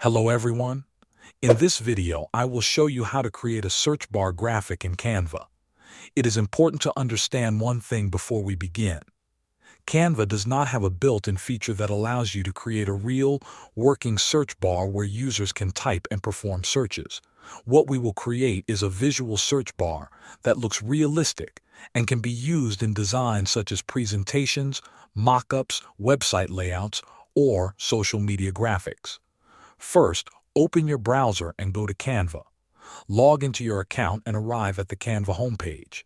Hello everyone. In this video, I will show you how to create a search bar graphic in Canva. It is important to understand one thing before we begin. Canva does not have a built-in feature that allows you to create a real, working search bar where users can type and perform searches. What we will create is a visual search bar that looks realistic and can be used in designs such as presentations, mock-ups, website layouts, or social media graphics. First, open your browser and go to Canva. Log into your account and arrive at the Canva homepage.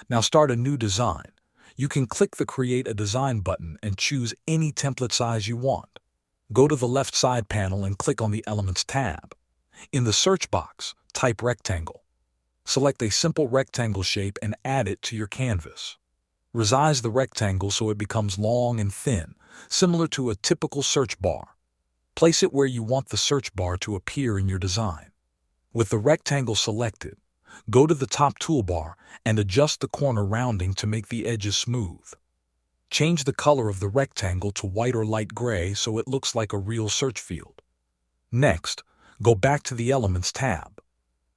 Now start a new design. You can click the Create a Design button and choose any template size you want. Go to the left side panel and click on the Elements tab. In the search box, type Rectangle. Select a simple rectangle shape and add it to your canvas. Resize the rectangle so it becomes long and thin, similar to a typical search bar. Place it where you want the search bar to appear in your design. With the rectangle selected, go to the top toolbar and adjust the corner rounding to make the edges smooth. Change the color of the rectangle to white or light gray so it looks like a real search field. Next, go back to the Elements tab.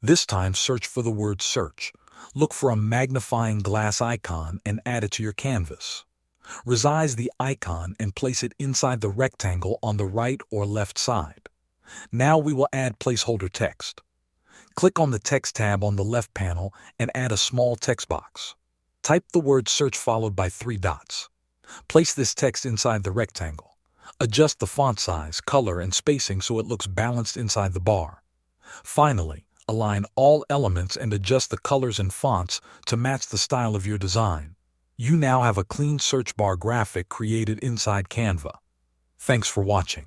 This time search for the word Search. Look for a magnifying glass icon and add it to your canvas. Resize the icon and place it inside the rectangle on the right or left side. Now we will add placeholder text. Click on the Text tab on the left panel and add a small text box. Type the word Search followed by 3 dots. Place this text inside the rectangle. Adjust the font size, color, and spacing so it looks balanced inside the bar. Finally, align all elements and adjust the colors and fonts to match the style of your design. You now have a clean search bar graphic created inside Canva. Thanks for watching.